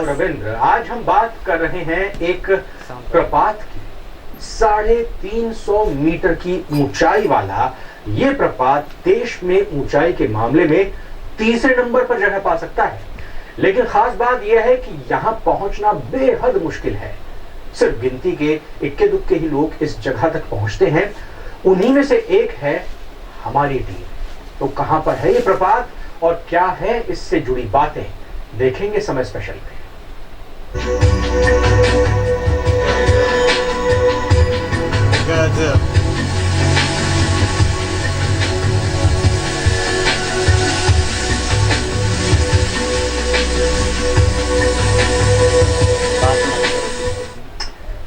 हूँ रविंद्र। आज हम बात कर रहे हैं एक प्रपात की। 350 मीटर की ऊंचाई वाला ये प्रपात देश में ऊंचाई के मामले में तीसरे नंबर पर जगह पा सकता है। लेकिन खास बात यह है कि यहां पहुंचना बेहद मुश्किल है। सिर्फ गिनती के इक्के दुक्के ही लोग इस जगह तक पहुंचते हैं। उन्हीं में से एक है हमारी टीम। तो कहां पर है ये प्रपात और क्या है इससे जुड़ी बातें, देखेंगे समय स्पेशल में।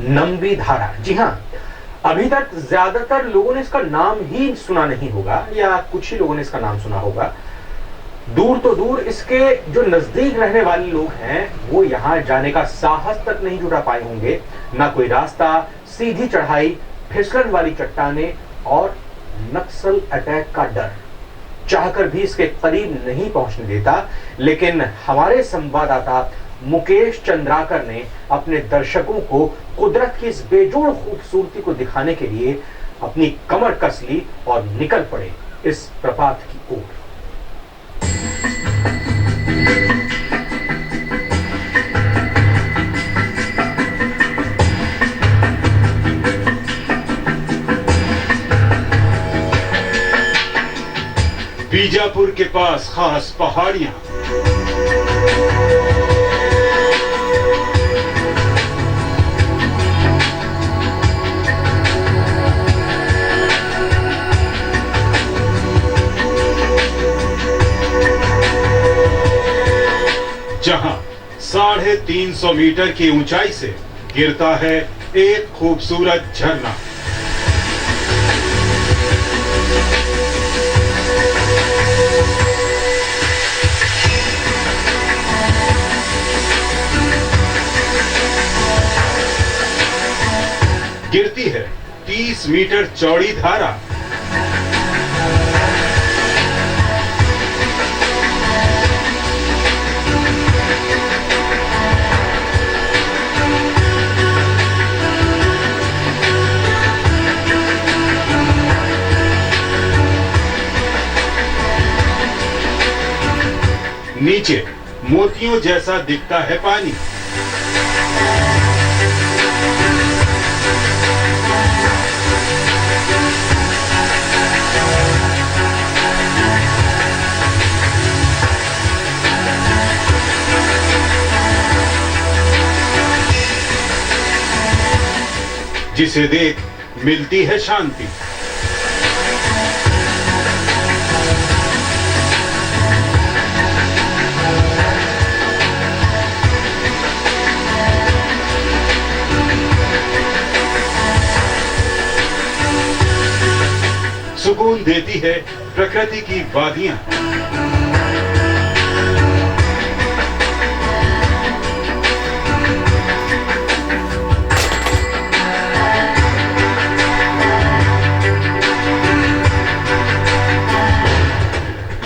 नंबी धारा, जी हां, अभी तक ज्यादातर लोगों ने इसका नाम ही सुना नहीं होगा या कुछ ही लोगों ने इसका नाम सुना होगा। दूर तो दूर इसके जो नजदीक रहने वाले लोग हैं वो यहां जाने का साहस तक नहीं जुटा पाए होंगे। ना कोई रास्ता, सीधी चढ़ाई, फिसलन वाली चट्टानें और नक्सल अटैक का डर चाहकर भी इसके करीब नहीं पहुंचने देता। लेकिन हमारे संवाददाता मुकेश चंद्राकर ने अपने दर्शकों को कुदरत की इस बेजोड़ खूबसूरती को दिखाने के लिए अपनी कमर कस ली और निकल पड़े इस प्रपात की ओर। बीजापुर के पास खास पहाड़ियां, जहां 350 मीटर की ऊंचाई से गिरता है एक खूबसूरत झरना। गिरती है 30 मीटर चौड़ी धारा। नीचे मोतियों जैसा दिखता है पानी। जिसे देख मिलती है शांति। सुकून देती है प्रकृति की वादियां।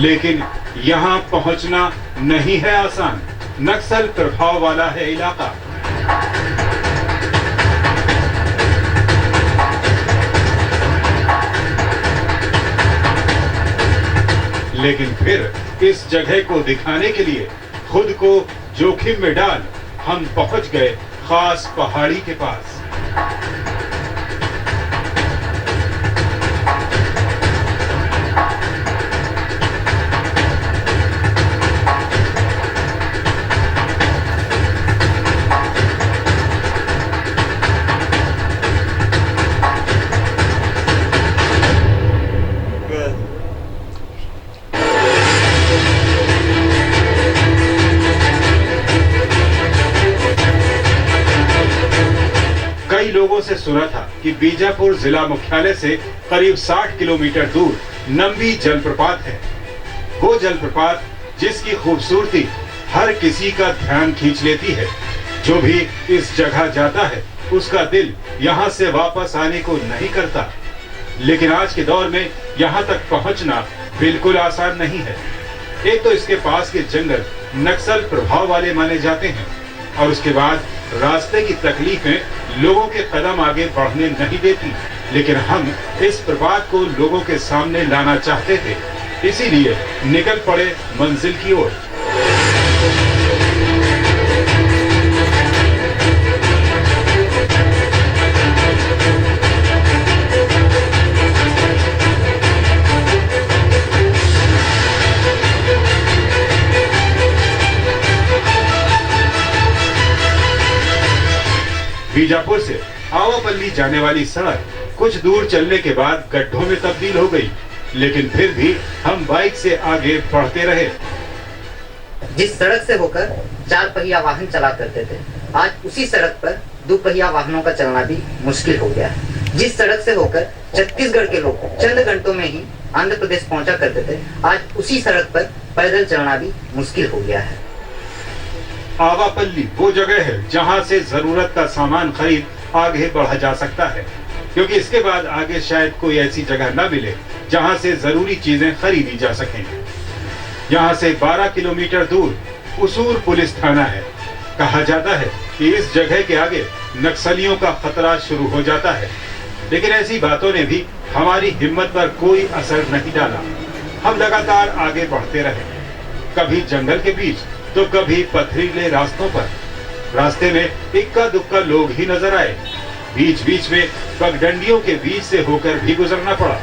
लेकिन यहां पहुंचना नहीं है आसान। नक्सल प्रभाव वाला है इलाका। लेकिन फिर इस जगह को दिखाने के लिए खुद को जोखिम में डाल हम पहुंच गए खास पहाड़ी के पास। कई लोगों से सुना था कि बीजापुर जिला मुख्यालय से करीब 60 किलोमीटर दूर नंबी जलप्रपात है। वो जलप्रपात जिसकी खूबसूरती हर किसी का ध्यान खींच लेती है। जो भी इस जगह जाता है उसका दिल यहाँ से वापस आने को नहीं करता। लेकिन आज के दौर में यहाँ तक पहुँचना बिल्कुल आसान नहीं है। एक तो इसके पास के जंगल नक्सल प्रभाव वाले माने जाते हैं और उसके बाद रास्ते की तकलीफें लोगों के कदम आगे बढ़ने नहीं देती। लेकिन हम इस प्रपात को लोगों के सामने लाना चाहते थे, इसीलिए निकल पड़े मंजिल की ओर। बीजापुर से आवापल्ली जाने वाली सड़क कुछ दूर चलने के बाद गड्ढों में तब्दील हो गई, लेकिन फिर भी हम बाइक से आगे बढ़ते रहे। जिस सड़क से होकर 4 पहिया वाहन चला करते थे, आज उसी सड़क पर 2 पहिया वाहनों का चलना भी मुश्किल हो गया है। जिस सड़क से होकर छत्तीसगढ़ के लोग चंद घंटों में ही आंध्र प्रदेश पहुंचा करते थे, आज उसी सड़क पर पैदल चलना भी मुश्किल हो गया है। आवापल्ली वो जगह है जहां से जरूरत का सामान खरीद आगे बढ़ा जा सकता है, क्योंकि इसके बाद आगे शायद कोई ऐसी जगह न मिले जहां से जरूरी चीजें खरीदी जा सकें। यहाँ से 12 किलोमीटर दूर उसूर पुलिस थाना है। कहा जाता है कि इस जगह के आगे नक्सलियों का खतरा शुरू हो जाता है, लेकिन ऐसी बातों ने भी हमारी हिम्मत पर कोई असर नहीं डाला। हम लगातार आगे बढ़ते रहे, कभी जंगल के बीच तो कभी पथरीले रास्तों पर। रास्ते में इक्का दुक्का लोग ही नजर आए। बीच बीच में पगडंडियों के बीच से होकर भी गुजरना पड़ा।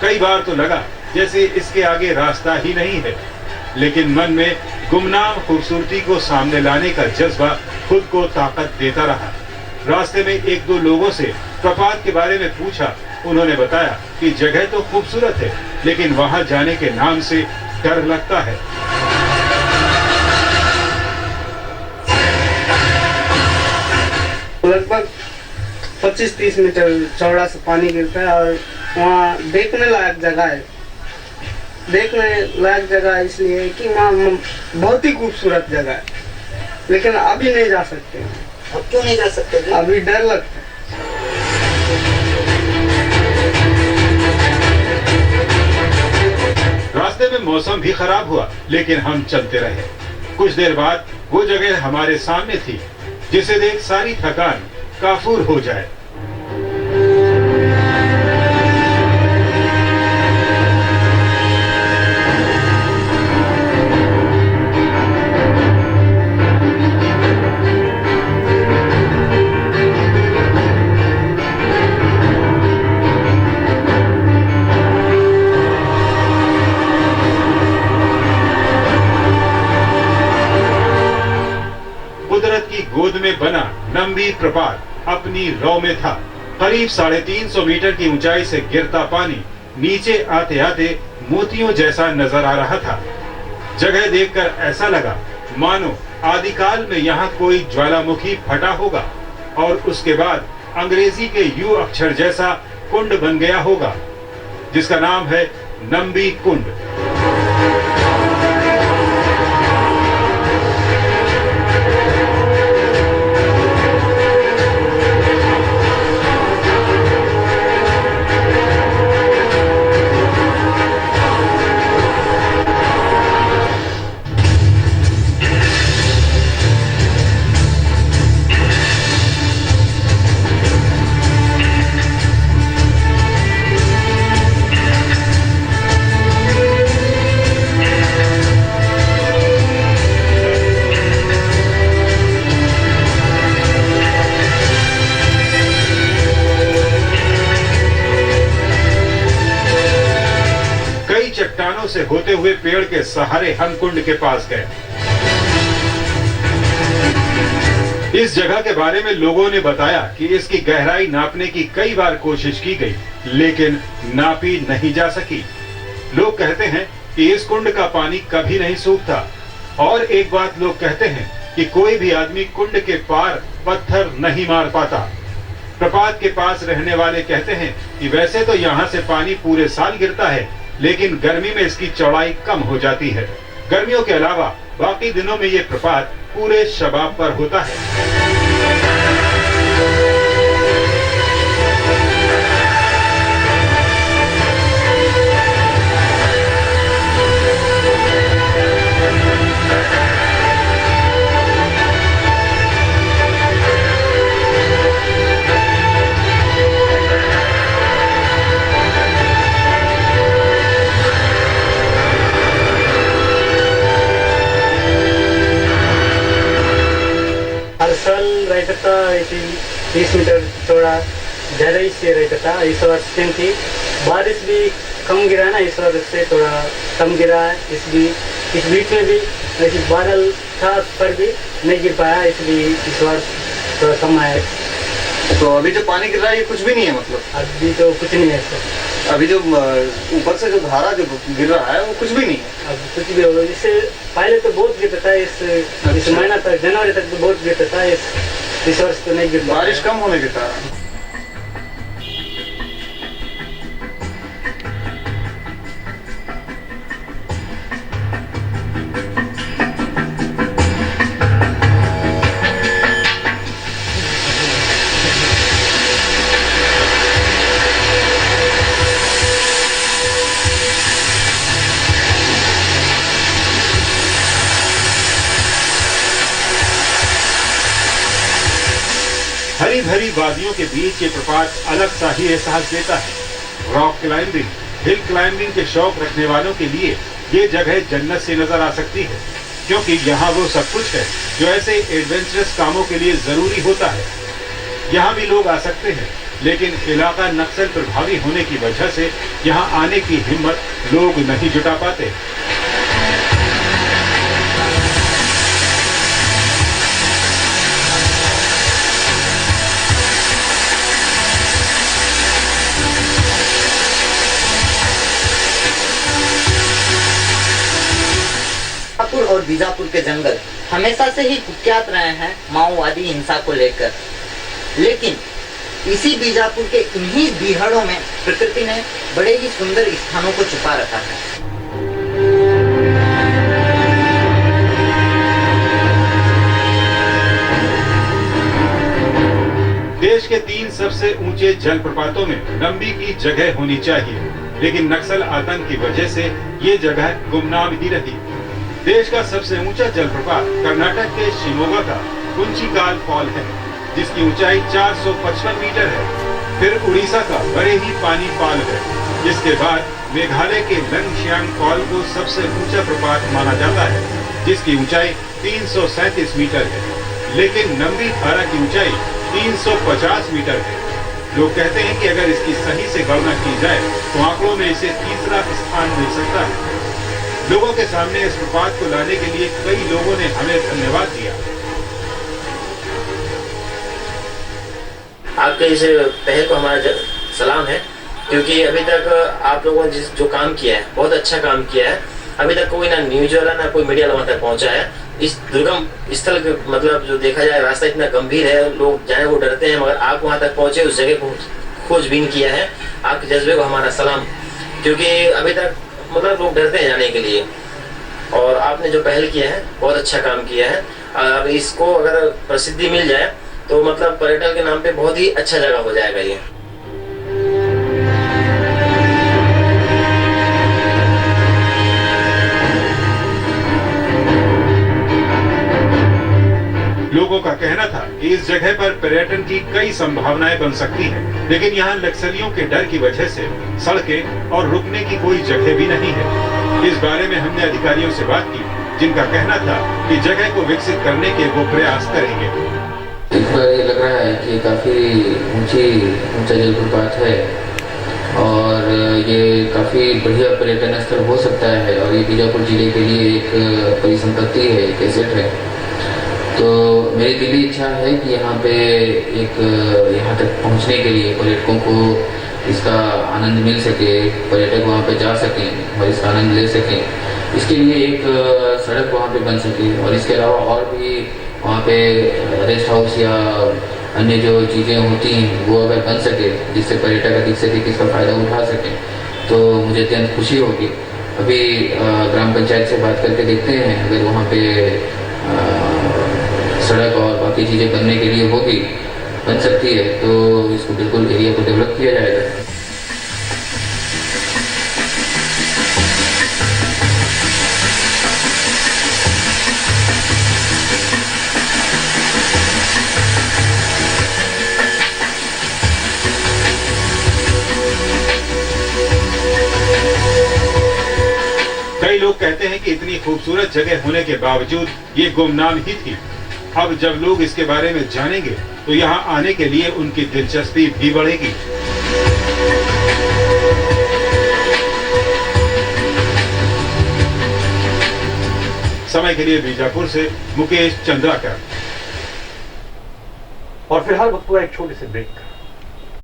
कई बार तो लगा जैसे इसके आगे रास्ता ही नहीं है, लेकिन मन में गुमनाम खूबसूरती को सामने लाने का जज्बा खुद को ताकत देता रहा। रास्ते में 1-2 लोगों से प्रपात के बारे में पूछा। उन्होंने बताया कि जगह तो खूबसूरत है, लेकिन वहां जाने के नाम से डर लगता है। लगभग 25-30 मीटर चौड़ा से पानी गिरता है और वहाँ देखने लायक जगह है। देखने लायक जगह इसलिए कि वहाँ बहुत ही खूबसूरत जगह है, लेकिन अभी नहीं जा सकते हैं। अब क्यों नहीं जा सकते? अभी डर लगता है। रास्ते में मौसम भी खराब हुआ, लेकिन हम चलते रहे। कुछ देर बाद वो जगह हमारे सामने थी जिसे देख सारी थकान काफूर हो जाए। कुदरत की गोद में बना नंबी प्रपात अपनी रौ में था। करीब 350 मीटर की ऊंचाई से गिरता पानी नीचे आते आते मोतियों जैसा नजर आ रहा था। जगह देखकर ऐसा लगा मानो आदिकाल में यहाँ कोई ज्वालामुखी फटा होगा और उसके बाद अंग्रेजी के यू अक्षर जैसा कुंड बन गया होगा, जिसका नाम है नंबी कुंड। चट्टानों से होते हुए पेड़ के सहारे हम कुंड के पास गए। इस जगह के बारे में लोगों ने बताया कि इसकी गहराई नापने की कई बार कोशिश की गई, लेकिन नापी नहीं जा सकी। लोग कहते हैं कि इस कुंड का पानी कभी नहीं सूखता, और एक बात लोग कहते हैं कि कोई भी आदमी कुंड के पार पत्थर नहीं मार पाता। प्रपात के पास रहने वाले कहते हैं कि वैसे तो यहाँ से पानी पूरे साल गिरता है, लेकिन गर्मी में इसकी चौड़ाई कम हो जाती है। गर्मियों के अलावा बाकी दिनों में ये प्रपात पूरे शबाब पर होता है। हर साल रहता था ऐसे 30 मीटर चौड़ा ज़्यादा ही से रहता था। इस वर्ष क्योंकि बारिश भी कम गिरा ना, इस वर्ष से थोड़ा कम गिरा है। इस बीच में भी ऐसे बादल था पर भी नहीं गिर पाया, इसलिए इस वर्ष थोड़ा कम आया। तो अभी जो पानी गिर रहा है ये कुछ भी नहीं है, मतलब अभी तो कुछ नहीं है सर। अभी जो ऊपर से जो धारा जो गिर रहा है वो कुछ भी नहीं है। अब कुछ भी होगा, इससे पहले तो बहुत गिरता था, इस महीना तक, जनवरी तक तो बहुत गिरता था। इस वर्ष तो नहीं गिर रहा है। बारिश कम होने के कारण। हरी भरी वादियों के बीच ये प्रपात अलग सा ही एहसास देता है। रॉक क्लाइंबिंग, हिल क्लाइंबिंग के शौक रखने वालों के लिए ये जगह जन्नत से नजर आ सकती है, क्योंकि यहाँ वो सब कुछ है जो ऐसे एडवेंचरस कामों के लिए जरूरी होता है। यहाँ भी लोग आ सकते हैं, लेकिन इलाका नक्सल प्रभावी होने की वजह से यहाँ आने की हिम्मत लोग नहीं जुटा पाते। और बीजापुर के जंगल हमेशा से ही कुख्यात रहे हैं माओवादी हिंसा को लेकर, लेकिन इसी बीजापुर के इन्हीं बीहड़ों में प्रकृति ने बड़े ही सुंदर स्थानों को छुपा रखा है। देश के 3 सबसे ऊंचे जलप्रपातों में नंबी की जगह होनी चाहिए, लेकिन नक्सल आतंक की वजह से ये जगह गुमनाम ही रही। देश का सबसे ऊंचा जलप्रपात कर्नाटक के शिमोगा का कुंचिकाल फॉल है, जिसकी ऊंचाई 455 मीटर है। फिर उड़ीसा का बरेही पानी फॉल है, जिसके बाद मेघालय के लंगशियांग फॉल को सबसे ऊंचा प्रपात माना जाता है, जिसकी ऊंचाई 337 मीटर है। लेकिन नंबी धारा की ऊंचाई 350 मीटर है। लोग कहते हैं कि अगर इसकी सही से गणना की जाए तो आंकड़ों में इसे तीसरा स्थान मिल सकता है। लोगों के सामने इस प्रपात को लाने के लिए कई लोगों ने हमें धन्यवाद दिया। आपके इस पहल को हमारा सलाम है, क्योंकि अभी तक आप लोगों ने जो काम किया है बहुत अच्छा काम किया है। अभी तक कोई ना न्यूज वाला ना कोई मीडिया वहां तक पहुंचा है। इस दुर्गम स्थल के मतलब जो देखा जाए रास्ता इतना गंभीर है, लोग जाए वो डरते हैं, मगर आप वहां तक पहुंचे, उस जगह को खोजबीन किया है। आपके जज्बे को हमारा सलाम, क्योंकि अभी तक मतलब लोग डरते हैं जाने के लिए, और आपने जो पहल किया है बहुत अच्छा काम किया है। अब इसको अगर प्रसिद्धि मिल जाए तो मतलब पर्यटन के नाम पे बहुत ही अच्छा जगह हो जाएगा ये। लोगों का कहना था कि इस जगह पर पर्यटन की कई संभावनाएं बन सकती हैं, लेकिन यहाँ नक्सलियों के डर की वजह से सड़कें और रुकने की कोई जगह भी नहीं है। इस बारे में हमने अधिकारियों से बात की, जिनका कहना था कि जगह को विकसित करने के वो प्रयास करेंगे। इस बार ये लग रहा है कि काफ़ी ऊंचा जलप्रपात है और ये काफ़ी बढ़िया पर्यटन स्थल हो सकता है, और ये बीजापुर जिले के लिए एक परिसंपत्ति है, एक एसेट है। तो मेरी दिली इच्छा है कि यहाँ तक पहुँचने के लिए पर्यटकों को इसका आनंद मिल सके, पर्यटक वहाँ पे जा सकें और इसका आनंद ले सकें। इसके लिए एक सड़क वहाँ पे बन सके, और इसके अलावा और भी वहाँ पे रेस्ट हाउस या अन्य जो चीज़ें होती हैं वो अगर बन सके, जिससे पर्यटक अधिक से अधिक इसका फ़ायदा उठा सकें, तो मुझे अत्यंत खुशी होगी। अभी ग्राम पंचायत से बात करके देखते हैं, अगर वहाँ पे सड़क और बाकी चीज़ें बनने के लिए बन सकती है तो इसको बिल्कुल एरिया को डेवलप किया जाएगा। कई लोग कहते हैं कि इतनी खूबसूरत जगह होने के बावजूद ये गुमनाम ही थी। अब जब लोग इसके बारे में जानेंगे तो यहाँ आने के लिए उनकी दिलचस्पी भी बढ़ेगी। समय के लिए बीजापुर से मुकेश चंद्राकर। और फिलहाल वक्त हुआ एक छोटे से ब्रेक का।